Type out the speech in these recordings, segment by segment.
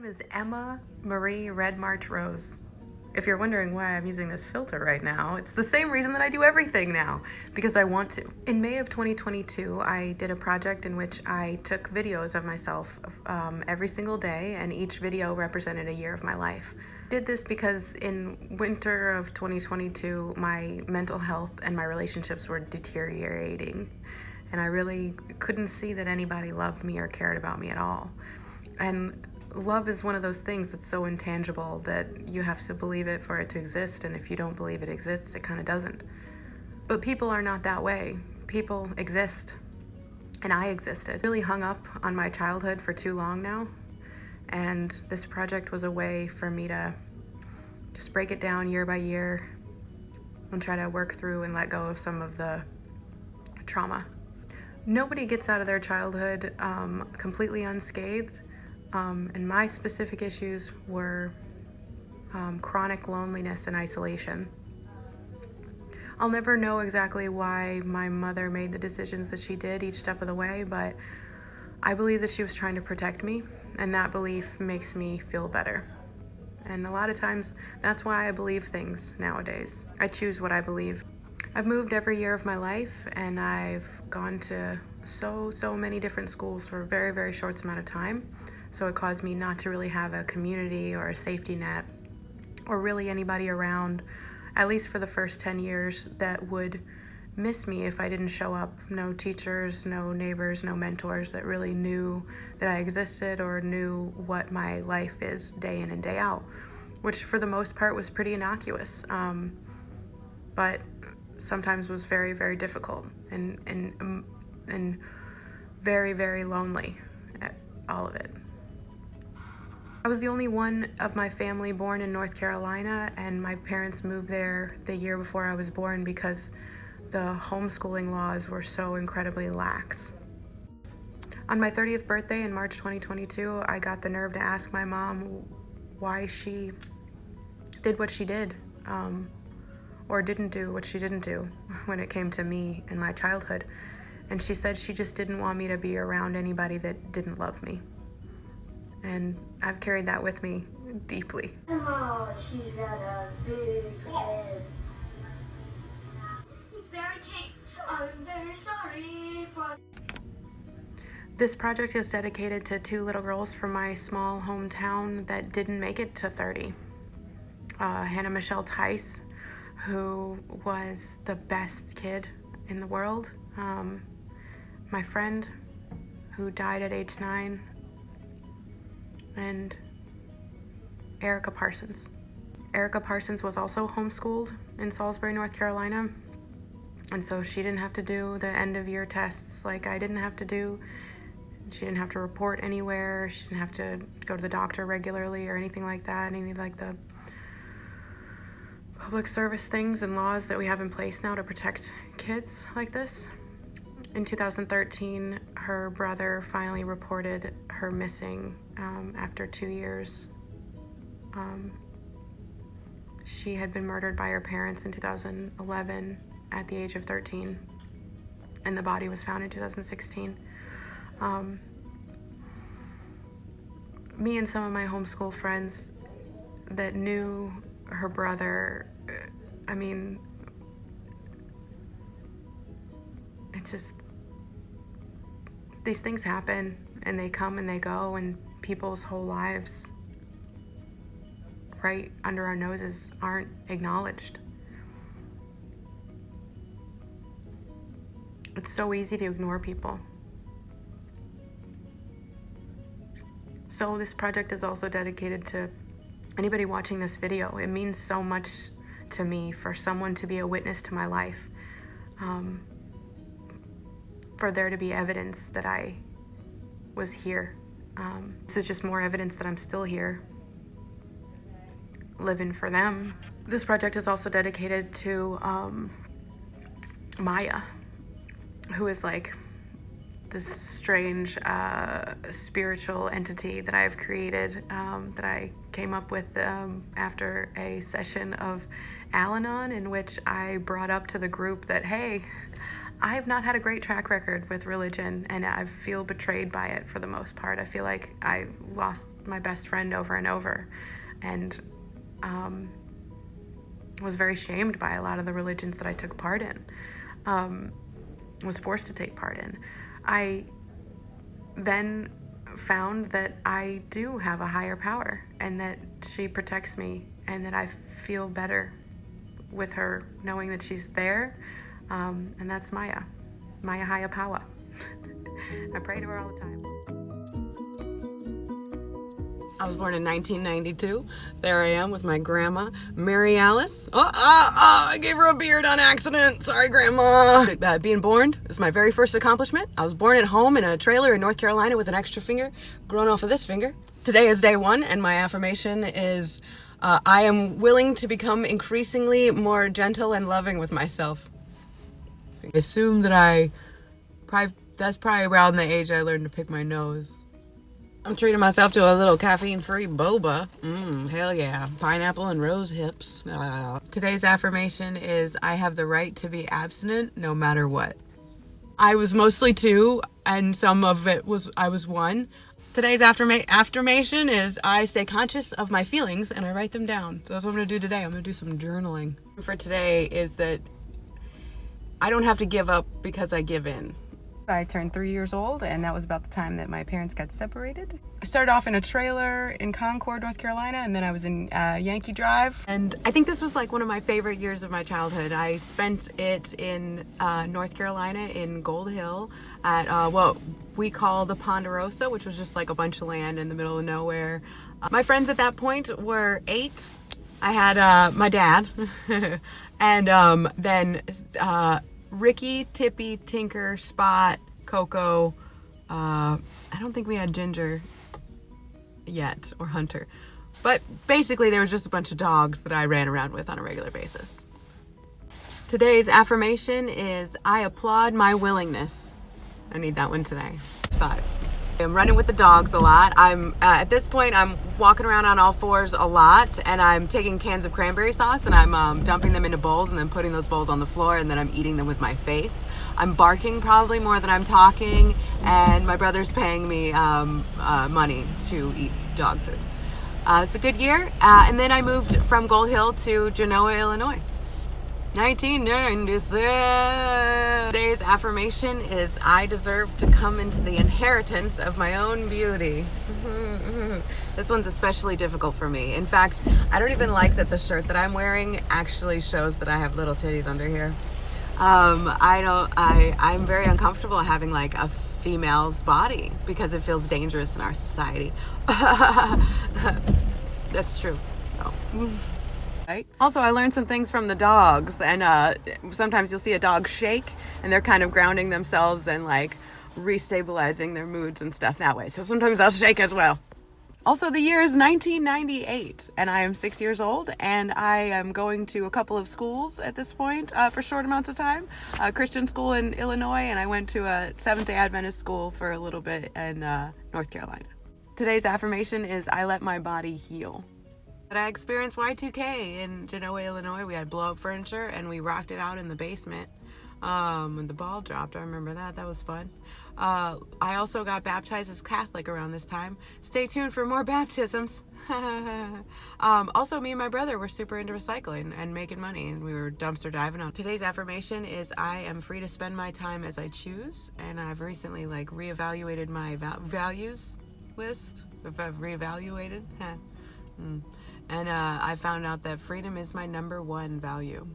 name is Emma Marie Red March Rose. If you're wondering why I'm using this filter right now, it's the same reason that I do everything now, because I want to. In May of 2022, I did a project in which I took videos of myself every single day, and each video represented a year of my life. I did this because in winter of 2022, my mental health and my relationships were deteriorating, and I really couldn't see that anybody loved me or cared about me at all. And love is one of those things that's so intangible that you have to believe it for it to exist, and if you don't believe it exists, it kind of doesn't. But people are not that way. People exist, and I existed. Really hung up on my childhood for too long now, and this project was a way for me to just break it down year by year and try to work through and let go of some of the trauma. Nobody gets out of their childhood completely unscathed. And my specific issues were chronic loneliness and isolation. I'll never know exactly why my mother made the decisions that she did each step of the way, but I believe that she was trying to protect me, and that belief makes me feel better. And a lot of times, that's why I believe things nowadays. I choose what I believe. I've moved every year of my life, and I've gone to so many different schools for a very, very short amount of time. So it caused me not to really have a community or a safety net or really anybody around, at least for the first 10 years, that would miss me if I didn't show up. No teachers, no neighbors, no mentors that really knew that I existed or knew what my life is day in and day out, which for the most part was pretty innocuous, but sometimes was very, very difficult and very, very lonely, all of it. I was the only one of my family born in North Carolina, and my parents moved there the year before I was born because the homeschooling laws were so incredibly lax. On my 30th birthday in March 2022, I got the nerve to ask my mom why she did what she did, or didn't do what she didn't do when it came to me and my childhood. And she said she just didn't want me to be around anybody that didn't love me. And I've carried that with me deeply. Oh, she's got a big head. It's very tame. I'm very sorry for... This project is dedicated to two little girls from my small hometown that didn't make it to 30. Hannah Michelle Tice, who was the best kid in the world. My friend, who died at age 9. And Erica Parsons. Erica Parsons was also homeschooled in Salisbury, North Carolina, and so she didn't have to do the end of year tests like I didn't have to do. She didn't have to report anywhere. She didn't have to go to the doctor regularly or anything like that, any like the public service things and laws that we have in place now to protect kids like this. In 2013, her brother finally reported her missing after 2 years. She had been murdered by her parents in 2011 at the age of 13, and the body was found in 2016. Me and some of my homeschool friends that knew her brother, I mean, it's just, these things happen and they come and they go, and people's whole lives right under our noses aren't acknowledged. It's so easy to ignore people. So this project is also dedicated to anybody watching this video. It means so much to me for someone to be a witness to my life. For there to be evidence that I was here. This is just more evidence that I'm still here, living for them. This project is also dedicated to Maya, who is like this strange spiritual entity that I've created, that I came up with after a session of Al-Anon, in which I brought up to the group that, hey, I have not had a great track record with religion, and I feel betrayed by it for the most part. I feel like I lost my best friend over and over, and was very shamed by a lot of the religions that I took part in, was forced to take part in. I then found that I do have a higher power, and that she protects me, and that I feel better with her knowing that she's there, and that's Maya higher power. I pray to her all the time. I was born in 1992. There I am with my grandma, Mary Alice. I gave her a beard on accident. Sorry, Grandma. Being born is my very first accomplishment. I was born at home in a trailer in North Carolina with an extra finger grown off of this finger. Today is day one, and my affirmation is I am willing to become increasingly more gentle and loving with myself. I assume that that's probably around the age I learned to pick my nose. I'm treating myself to a little caffeine-free boba. Hell yeah. Pineapple and rose hips. Today's affirmation is I have the right to be abstinent no matter what. I was mostly 2, and some of it was I was 1. Today's affirmation is I stay conscious of my feelings and I write them down. So that's what I'm going to do today. I'm going to do some journaling. For today is that I don't have to give up because I give in. I turned 3 years old, and that was about the time that my parents got separated. I started off in a trailer in Concord, North Carolina, and then I was in Yankee Drive. And I think this was like one of my favorite years of my childhood. I spent it in North Carolina in Gold Hill at what we call the Ponderosa, which was just like a bunch of land in the middle of nowhere. My friends at that point were 8. I had my dad, and then Ricky, Tippy, Tinker, Spot, Coco. I don't think we had Ginger yet, or Hunter. But basically there was just a bunch of dogs that I ran around with on a regular basis. Today's affirmation is I applaud my willingness. I need that one today. It's 5. I'm running with the dogs a lot. I'm at this point I'm walking around on all 4s a lot, and I'm taking cans of cranberry sauce and I'm dumping them into bowls and then putting those bowls on the floor, and then I'm eating them with my face. I'm barking probably more than I'm talking, and my brother's paying me money to eat dog food. It's a good year, and then I moved from Gold Hill to Genoa, Illinois. 1996. Today's affirmation is I deserve to come into the inheritance of my own beauty. This one's especially difficult for me. In fact, I don't even like that the shirt that I'm wearing actually shows that I have little titties under here. I'm very uncomfortable having like a female's body because it feels dangerous in our society. That's true. Oh. Right? Also, I learned some things from the dogs, and sometimes you'll see a dog shake, and they're kind of grounding themselves and like restabilizing their moods and stuff that way. So sometimes I'll shake as well. Also, the year is 1998, and I am 6 years old, and I am going to a couple of schools at this point for short amounts of time. A Christian school in Illinois, and I went to a Seventh-day Adventist school for a little bit in North Carolina. Today's affirmation is I let my body heal. But I experienced Y2K in Genoa, Illinois. We had blow-up furniture, and we rocked it out in the basement when the ball dropped. I remember that. That was fun. I also got baptized as Catholic around this time. Stay tuned for more baptisms. Also, me and my brother were super into recycling and making money, and we were dumpster diving on. Today's affirmation is I am free to spend my time as I choose, and I've recently like reevaluated my values list. If I've reevaluated. And I found out that freedom is my #1 value.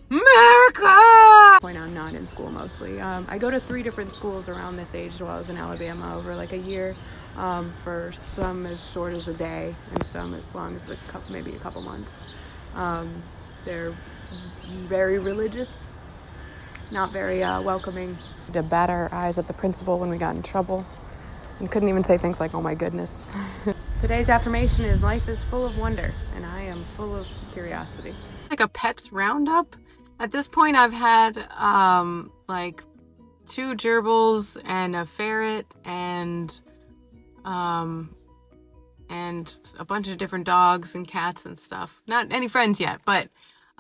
America! Point I'm not in school mostly. I go to 3 different schools around this age while I was in Alabama over like a year. For some as short as a day, and some as long as maybe a couple months. They're very religious, not very welcoming. To bat our eyes at the principal when we got in trouble, and couldn't even say things like, oh my goodness. Today's affirmation is life is full of wonder, and I am full of curiosity. Like a pets roundup. At this point I've had like 2 gerbils and a ferret and a bunch of different dogs and cats and stuff. Not any friends yet, but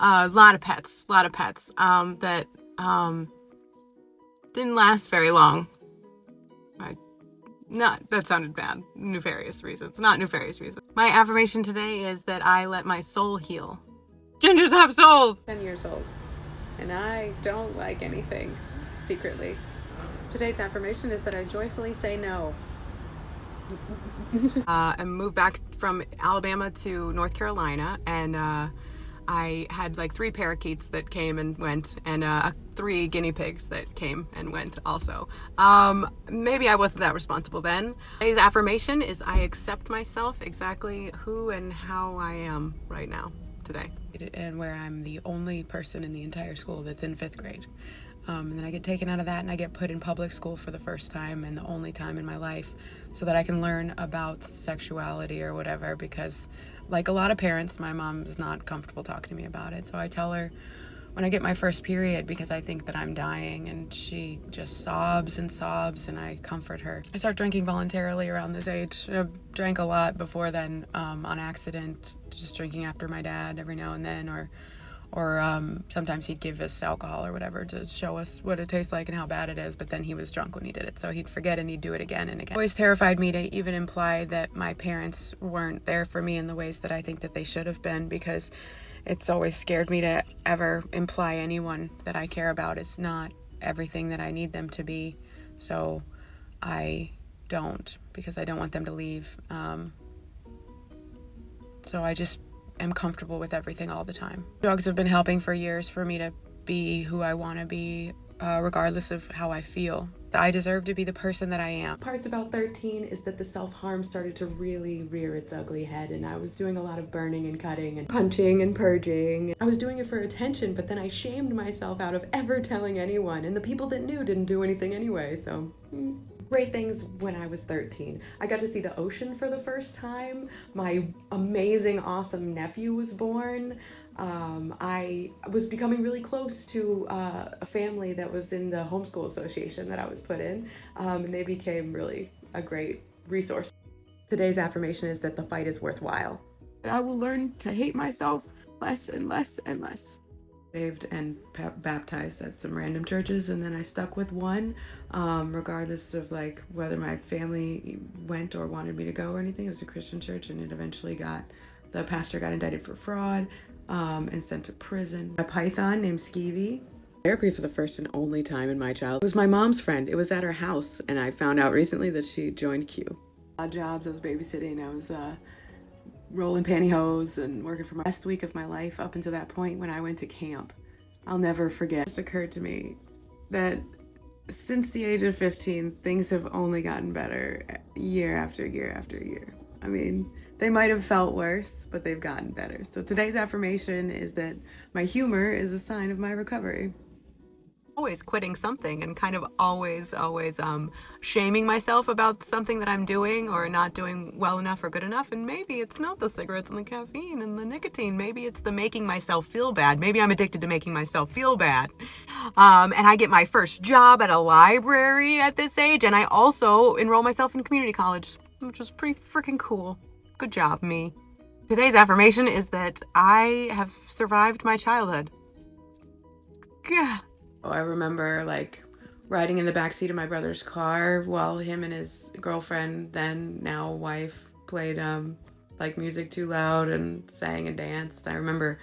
A lot of pets that didn't last very long. That sounded bad. Nefarious reasons. Not nefarious reasons. My affirmation today is that I let my soul heal. Gingers have souls! 10 years old. And I don't like anything, secretly. Today's affirmation is that I joyfully say no. I moved back from Alabama to North Carolina, and I had like 3 parakeets that came and went, and 3 guinea pigs that came and went also. Maybe I wasn't that responsible then. Today's affirmation is I accept myself exactly who and how I am right now, today. And where I'm the only person in the entire school that's in 5th grade. And then I get taken out of that and I get put in public school for the first time and the only time in my life so that I can learn about sexuality or whatever, because like a lot of parents, my mom is not comfortable talking to me about it. So I tell her when I get my first period because I think that I'm dying, and she just sobs and sobs, and I comfort her. I start drinking voluntarily around this age. I drank a lot before then, on accident, just drinking after my dad every now and then, or sometimes he'd give us alcohol or whatever to show us what it tastes like and how bad it is, but then he was drunk when he did it, so he'd forget and he'd do it again and again. It always terrified me to even imply that my parents weren't there for me in the ways that I think that they should have been, because it's always scared me to ever imply anyone that I care about is not everything that I need them to be, so I don't, because I don't want them to leave. So I just am comfortable with everything all the time. Drugs have been helping for years for me to be who I want to be, regardless of how I feel. I deserve to be the person that I am. Parts about 13 is that the self-harm started to really rear its ugly head, and I was doing a lot of burning and cutting and punching and purging. I was doing it for attention, but then I shamed myself out of ever telling anyone, and the people that knew didn't do anything anyway, so... Great things when I was 13. I got to see the ocean for the first time. My amazing, awesome nephew was born. I was becoming really close to a family that was in the homeschool association that I was put in, and they became really a great resource. Today's affirmation is that the fight is worthwhile. I will learn to hate myself less and less and less. Saved and baptized at some random churches, and then I stuck with one, regardless of like whether my family went or wanted me to go or anything. It was a Christian church, and it eventually the pastor got indicted for fraud and sent to prison. A python named Skeevy. Therapy for the first and only time in my childhood. It was my mom's friend. It was at her house, and I found out recently that she joined Q. Odd jobs. I was babysitting. I was rolling pantyhose and working for my best week of my life up until that point when I went to camp. I'll never forget. It just occurred to me that since the age of 15, things have only gotten better year after year after year. I mean, they might have felt worse, but they've gotten better. So today's affirmation is that my humor is a sign of my recovery. Always quitting something and kind of always shaming myself about something that I'm doing or not doing well enough or good enough. And maybe it's not the cigarettes and the caffeine and the nicotine. Maybe it's the making myself feel bad. Maybe I'm addicted to making myself feel bad. And I get my first job at a library at this age, and I also enroll myself in community college, which was pretty freaking cool. Good job, me. Today's affirmation is that I have survived my childhood. Gah. I remember like riding in the backseat of my brother's car while him and his girlfriend, then now wife, played like music too loud and sang and danced. I remember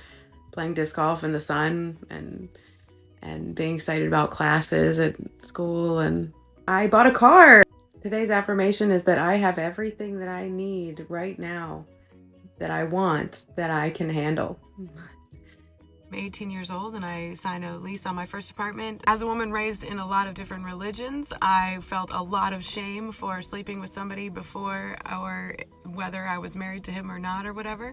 playing disc golf in the sun and being excited about classes at school, and I bought a car. Today's affirmation is that I have everything that I need right now, that I want, that I can handle. I'm 18 years old and I signed a lease on my first apartment. As a woman raised in a lot of different religions, I felt a lot of shame for sleeping with somebody before, or whether I was married to him or not or whatever.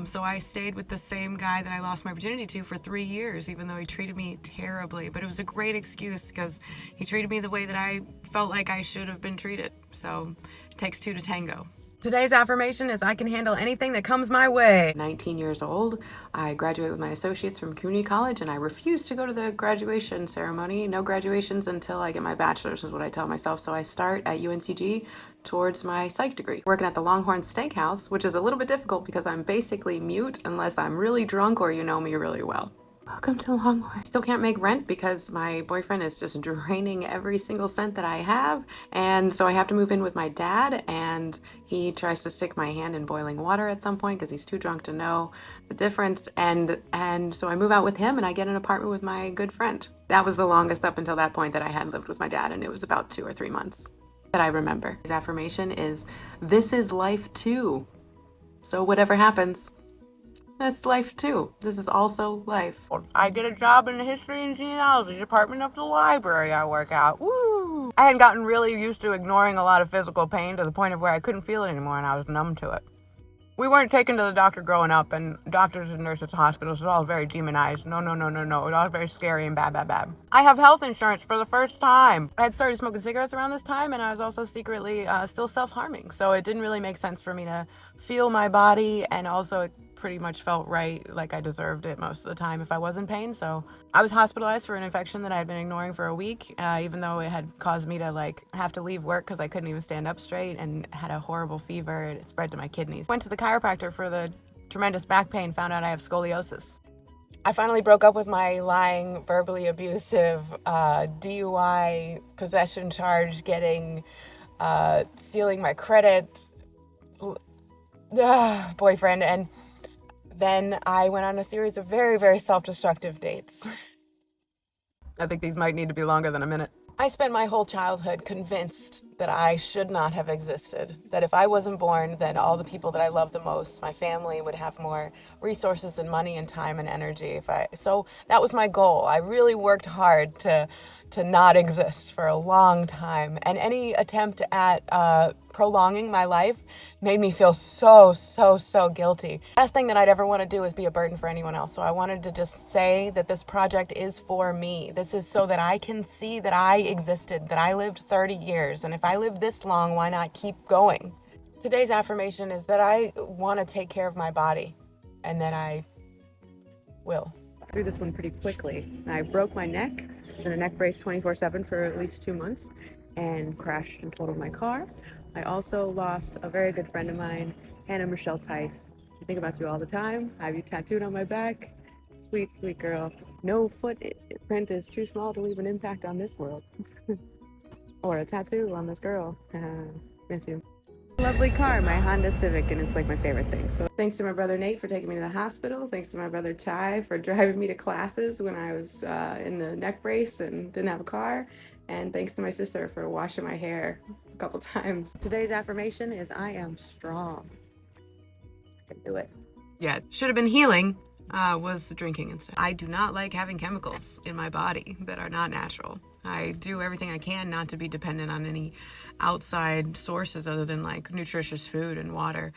So I stayed with the same guy that I lost my virginity to for 3 years, even though he treated me terribly. But it was a great excuse because he treated me the way that I felt like I should have been treated. So it takes 2 to tango. Today's affirmation is I can handle anything that comes my way. 19 years old, I graduate with my associates from community college, and I refuse to go to the graduation ceremony. No graduations until I get my bachelor's is what I tell myself. So I start at UNCG towards my psych degree. Working at the Longhorn Steakhouse, which is a little bit difficult because I'm basically mute unless I'm really drunk or you know me really well. Welcome to Longhorn. Still can't make rent because my boyfriend is just draining every single cent that I have. And so I have to move in with my dad, and he tries to stick my hand in boiling water at some point because he's too drunk to know the difference. And so I move out with him and I get an apartment with my good friend. That was the longest up until that point that I had lived with my dad, and it was about 2 or 3 months that I remember. His affirmation is, "This is life too. So whatever happens, that's life too. This is also life." I get a job in the history and genealogy department of the library I work at. Woo! I had gotten really used to ignoring a lot of physical pain to the point of where I couldn't feel it anymore and I was numb to it. We weren't taken to the doctor growing up, and doctors and nurses at hospitals, it was all very demonized. No. It was all very scary and bad. I have health insurance for the first time. I had started smoking cigarettes around this time, and I was also secretly still self-harming. So it didn't really make sense for me to feel my body, and also it pretty much felt right, like I deserved it most of the time if I was in pain. So I was hospitalized for an infection that I had been ignoring for a week, even though it had caused me to have to leave work because I couldn't even stand up straight and had a horrible fever. It spread to my kidneys. Went to the chiropractor for the tremendous back pain, found out I have scoliosis. I finally broke up with my lying, verbally abusive, DUI, possession charge, getting, stealing my credit, boyfriend, and then I went on a series of very, very self-destructive dates. I think these might need to be longer than a minute. I spent my whole childhood convinced that I should not have existed, that if I wasn't born, then all the people that I love the most, my family, would have more resources and money and time and energy. So that was my goal. I really worked hard to not exist for a long time, and any attempt at prolonging my life made me feel so guilty. The last thing that I'd ever want to do is be a burden for anyone else. So I wanted to just say that this project is for me. This is so that I can see that I existed, that I lived 30 years. And if I lived this long, why not keep going? Today's affirmation is that I want to take care of my body, and that I will. Through this one pretty quickly. I broke my neck. I was in a neck brace 24/7 for at least 2 months and crashed and totaled my car. I also lost a very good friend of mine, Hannah Michelle Tice. I think about you all the time. I have you tattooed on my back. Sweet, sweet girl. No footprint is too small to leave an impact on this world. Or a tattoo on this girl. Miss you. Lovely car, my Honda Civic, and it's like my favorite thing. So thanks to my brother Nate for taking me to the hospital. Thanks to my brother Ty for driving me to classes when I was in the neck brace and didn't have a car. And thanks to my sister for washing my hair a couple times. Today's affirmation is, I am strong. I can do it. Yeah, should have been healing, was drinking instead. I do not like having chemicals in my body that are not natural. I do everything I can not to be dependent on any outside sources other than nutritious food and water.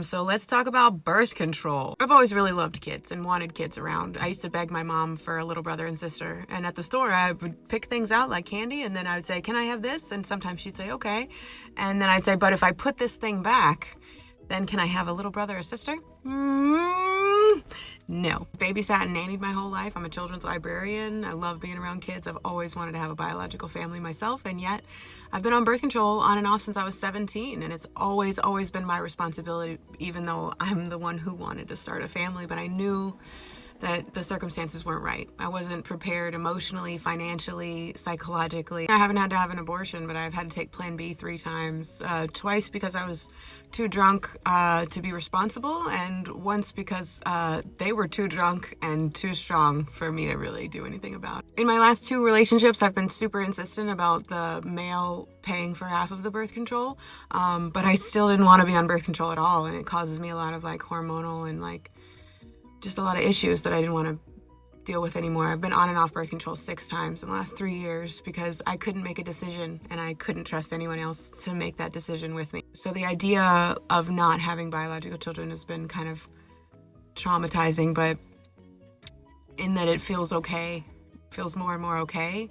So let's talk about birth control. I've always really loved kids and wanted kids around. I used to beg my mom for a little brother and sister, and at the store I would pick things out like candy, and then I would say, "Can I have this?" And sometimes she'd say, "Okay." And then I'd say, "But if I put this thing back, then can I have a little brother or sister?" No. Babysat and nannied my whole life. I'm a children's librarian. I love being around kids. I've always wanted to have a biological family myself, and yet I've been on birth control on and off since I was 17, and it's always been my responsibility, even though I'm the one who wanted to start a family. But I knew that the circumstances weren't right. I wasn't prepared emotionally, financially, psychologically. I haven't had to have an abortion, but I've had to take Plan B 3 times. Twice because I was too drunk to be responsible, and once because they were too drunk and too strong for me to really do anything about. In my last 2 relationships, I've been super insistent about the male paying for half of the birth control, but I still didn't want to be on birth control at all, and it causes me a lot of hormonal and just a lot of issues that I didn't want to deal with anymore. I've been on and off birth control 6 times in the last 3 years because I couldn't make a decision, and I couldn't trust anyone else to make that decision with me. So the idea of not having biological children has been kind of traumatizing, but in that it feels okay, feels more and more okay.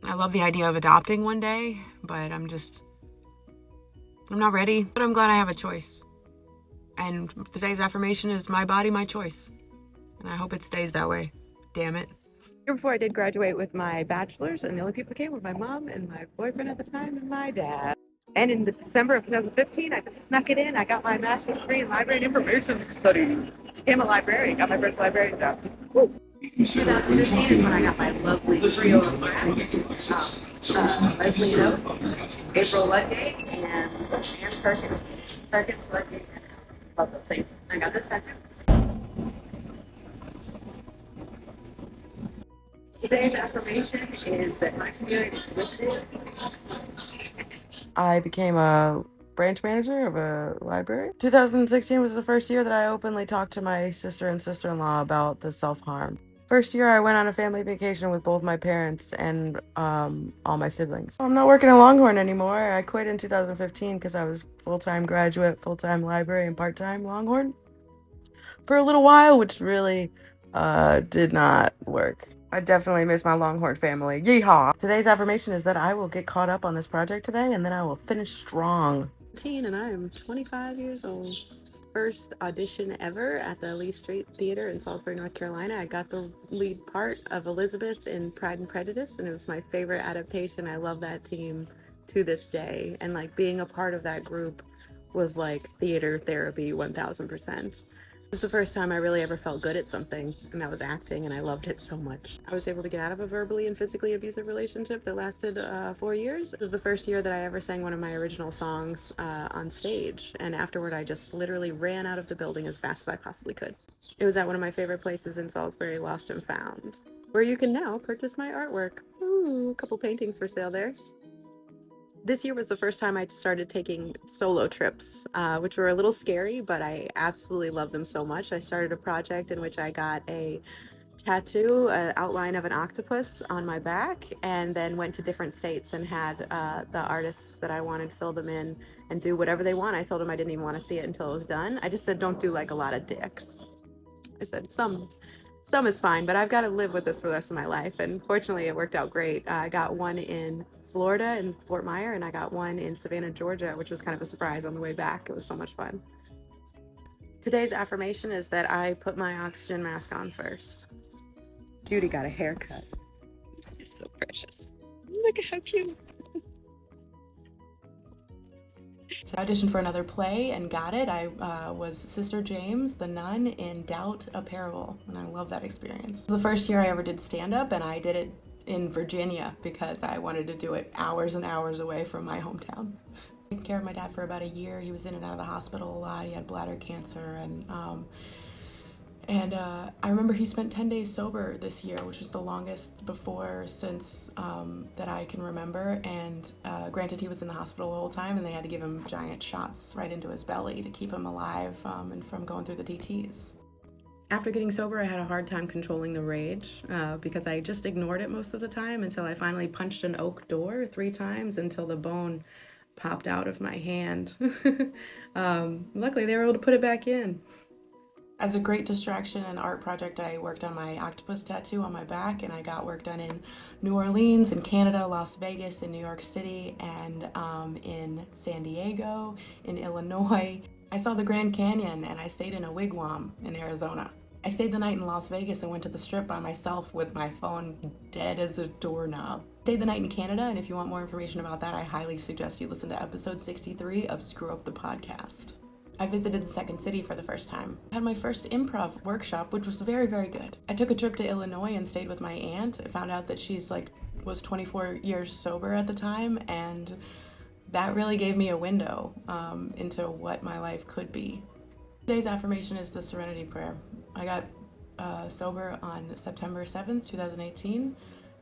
I love the idea of adopting one day, but I'm not ready. But I'm glad I have a choice. And today's affirmation is, my body, my choice. And I hope it stays that way. Damn it. Year before I did graduate with my bachelor's, and the only people that came were my mom and my boyfriend at the time and my dad. And in December of 2015, I just snuck it in. I got my master's degree in library and information studies. Became a librarian, got my first librarian job. 2015 is when I got my lovely trio of friends, Leslie Note, April Ludgate, and Ann Perkins. Perkins, Ludgate, love those things. I got this tattoo. Today's affirmation is that my spirit is lifted. I became a branch manager of a library. 2016 was the first year that I openly talked to my sister and sister-in-law about the self-harm. First year I went on a family vacation with both my parents and all my siblings. I'm not working at Longhorn anymore. I quit in 2015 because I was full-time graduate, full-time library, and part-time Longhorn for a little while, which really did not work. I definitely miss my Longhorn family. Yeehaw! Today's affirmation is that I will get caught up on this project today and then I will finish strong. And I am 25 years old. First audition ever at the Lee Street Theater in Salisbury, North Carolina. I got the lead part of Elizabeth in Pride and Prejudice, and it was my favorite adaptation. I love that team to this day, and like being a part of that group was like theater therapy 1000%. It was the first time I really ever felt good at something, and that was acting, and I loved it so much. I was able to get out of a verbally and physically abusive relationship that lasted 4 years. It was the first year that I ever sang one of my original songs on stage, and afterward I just literally ran out of the building as fast as I possibly could. It was at one of my favorite places in Salisbury, Lost and Found, where you can now purchase my artwork. Ooh, a couple paintings for sale there. This year was the first time I started taking solo trips, which were a little scary, but I absolutely love them so much. I started a project in which I got a tattoo, an outline of an octopus on my back, and then went to different states and had the artists that I wanted fill them in and do whatever they want. I told them I didn't even want to see it until it was done. I just said, don't do like a lot of dicks. I said, some is fine, but I've got to live with this for the rest of my life. And fortunately, it worked out great. I got one in Florida in Fort Myer, and I got one in Savannah, Georgia, which was kind of a surprise on the way back. It was so much fun. Today's affirmation is that I put my oxygen mask on first. Judy got a haircut. She's so precious. Look at how cute. So I auditioned for another play and got it. I was Sister James, the nun in Doubt, a Parable, and I love that experience. It was the first year I ever did stand-up, and I did it in Virginia because I wanted to do it hours and hours away from my hometown. I took care of my dad for about a year. He was in and out of the hospital a lot. He had bladder cancer, and I remember he spent 10 days sober this year, which was the longest before since that I can remember. And granted, he was in the hospital the whole time, and they had to give him giant shots right into his belly to keep him alive and from going through the DTs. After getting sober, I had a hard time controlling the rage because I just ignored it most of the time until I finally punched an oak door 3 times until the bone popped out of my hand. Luckily, they were able to put it back in. As a great distraction and art project, I worked on my octopus tattoo on my back, and I got work done in New Orleans, in Canada, Las Vegas, in New York City, and in San Diego, in Illinois. I saw the Grand Canyon, and I stayed in a wigwam in Arizona. I stayed the night in Las Vegas and went to the Strip by myself with my phone dead as a doorknob. Stayed the night in Canada, and if you want more information about that, I highly suggest you listen to episode 63 of Screw Up the Podcast. I visited the second city for the first time. I had my first improv workshop, which was very, very good. I took a trip to Illinois and stayed with my aunt. I found out that she's was 24 years sober at the time, and that really gave me a window into what my life could be. Today's affirmation is the Serenity Prayer. I got sober on September 7th, 2018,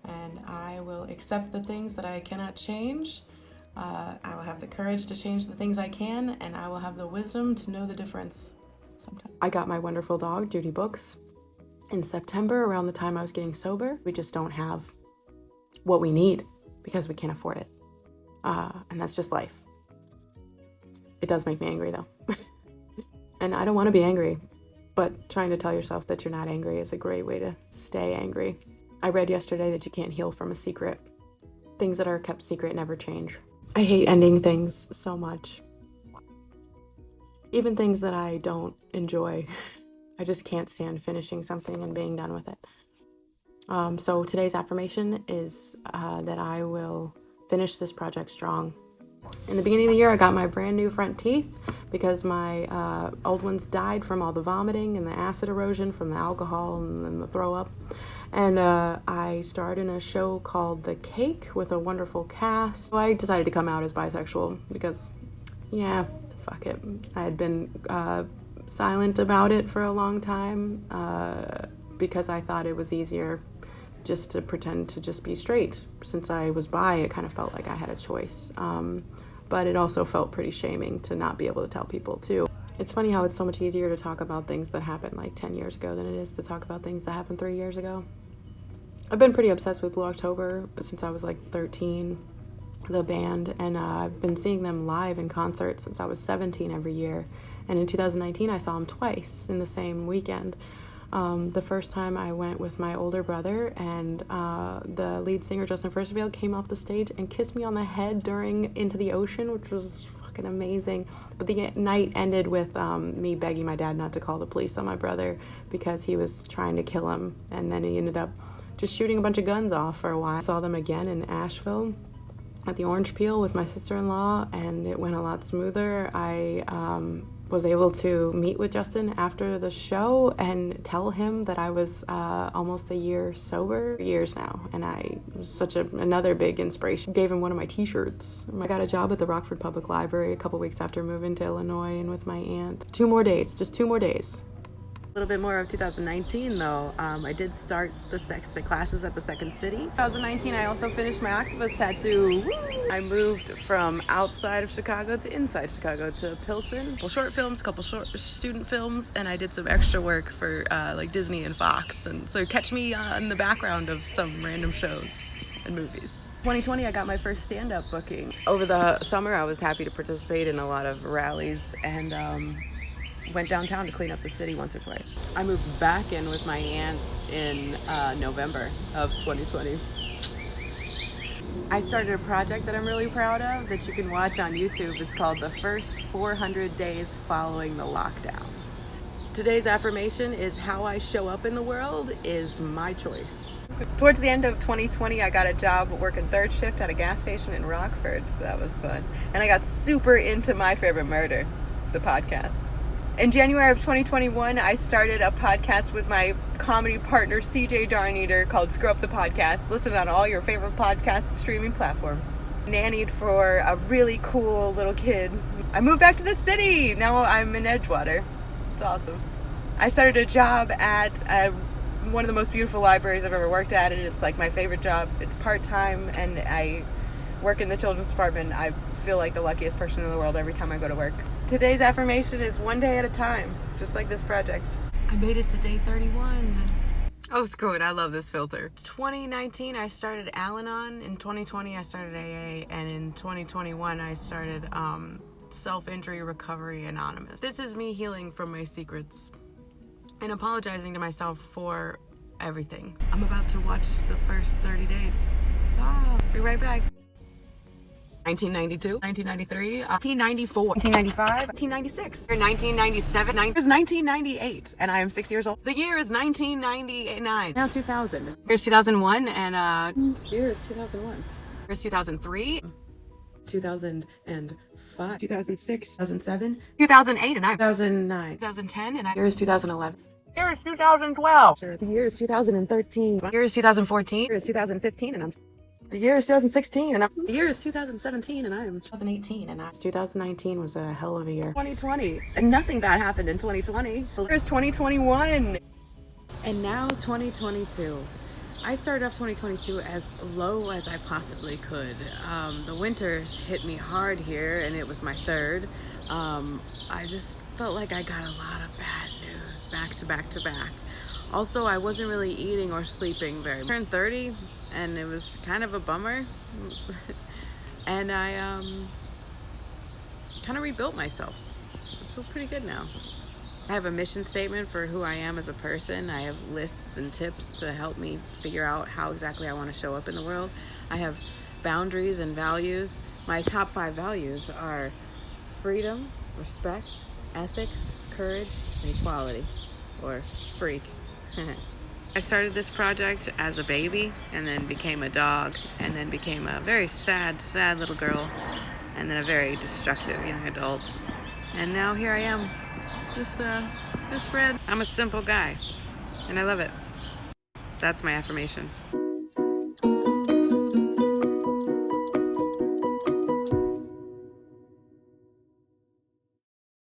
and I will accept the things that I cannot change. I will have the courage to change the things I can, and I will have the wisdom to know the difference sometimes. I got my wonderful dog, Judy Books, in September around the time I was getting sober. We just don't have what we need because we can't afford it. And that's just life. It does make me angry though. And I don't want to be angry, but trying to tell yourself that you're not angry is a great way to stay angry. I read yesterday that you can't heal from a secret. Things that are kept secret never change. I hate ending things so much. Even things that I don't enjoy. I just can't stand finishing something and being done with it. So today's affirmation is that I will finish this project strong. In the beginning of the year, I got my brand new front teeth because my old ones died from all the vomiting and the acid erosion from the alcohol and then the throw up. And I starred in a show called The Cake with a wonderful cast. So I decided to come out as bisexual because, yeah, fuck it. I had been silent about it for a long time because I thought it was easier just to pretend to just be straight. Since I was bi, it kind of felt like I had a choice. But it also felt pretty shaming to not be able to tell people too. It's funny how it's so much easier to talk about things that happened like 10 years ago than it is to talk about things that happened 3 years ago. I've been pretty obsessed with Blue October since I was like 13, the band, and I've been seeing them live in concert since I was 17 every year. And in 2019, I saw them twice in the same weekend. The first time I went with my older brother, and the lead singer, Justin Furstenfield, came off the stage and kissed me on the head during Into the Ocean, which was fucking amazing. But the night ended with me begging my dad not to call the police on my brother because he was trying to kill him, and then he ended up just shooting a bunch of guns off for a while. I saw them again in Asheville at the Orange Peel with my sister-in-law, and it went a lot smoother. I was able to meet with Justin after the show and tell him that I was almost a year sober, years now, and I was such another big inspiration. Gave him one of my t-shirts. I got a job at the Rockford Public Library a couple weeks after moving to Illinois and with my aunt. 2 more days, just 2 more days. A little bit more of 2019 though. I did start the classes at the Second City. 2019 I also finished my octopus tattoo. Woo! I moved from outside of Chicago to inside Chicago to Pilsen. A couple short films, a couple short student films, and I did some extra work for like Disney and Fox, and so catch me in the background of some random shows and movies. 2020 I got my first stand-up booking. Over the summer I was happy to participate in a lot of rallies and went downtown to clean up the city once or twice. I moved back in with my aunts in November of 2020. I started a project that I'm really proud of that you can watch on YouTube. It's called The First 400 Days Following the Lockdown. Today's affirmation is how I show up in the world is my choice. Towards the end of 2020, I got a job working third shift at a gas station in Rockford. That was fun. And I got super into My Favorite Murder, the podcast. In January of 2021, I started a podcast with my comedy partner, CJ Darneater, called Screw Up the Podcast. Listen on all your favorite podcast streaming platforms. Nannied for a really cool little kid. I moved back to the city. Now I'm in Edgewater. It's awesome. I started a job at one of the most beautiful libraries I've ever worked at, and it's like my favorite job. It's part-time, and I work in the children's department. I feel like the luckiest person in the world every time I go to work. Today's affirmation is one day at a time, just like this project. I made it to day 31. Oh, screw it. I love this filter. 2019, I started Al-Anon. In 2020, I started AA. And in 2021, I started Self-Injury Recovery Anonymous. This is me healing from my secrets and apologizing to myself for everything. I'm about to watch the first 30 days. Be right back. 1992, 1993, 1994, 1995, 1996, 1997, it was 1998, and I am 6 years old. The year is 1999. Now 2000. Here's 2001, and year is 2001. Here's 2003, 2005, 2006, 2007, 2008, and 2009, 2010, and here's 2011. Here is 2012. The year is 2013. The year is 2014. The year is 2015, and the year is 2016, and the year is 2017, and I'm 2018, and 2019 was a hell of a year. 2020, and nothing bad happened in 2020. Here's 2021, and now 2022. I started off 2022 as low as I possibly could. The winters hit me hard here, and it was my third. I just felt like I got a lot of bad news back to back to back. Also, I wasn't really eating or sleeping very much. I turned 30, and it was kind of a bummer. And I kind of rebuilt myself. I feel pretty good now. I have a mission statement for who I am as a person. I have lists and tips to help me figure out how exactly I want to show up in the world. I have boundaries and values. My top 5 values are freedom, respect, ethics, courage, and equality, or freak. I started this project as a baby, and then became a dog, and then became a very sad, sad little girl. and then a very destructive young adult. And now here I am, just Red. I'm a simple guy, and I love it. That's my affirmation.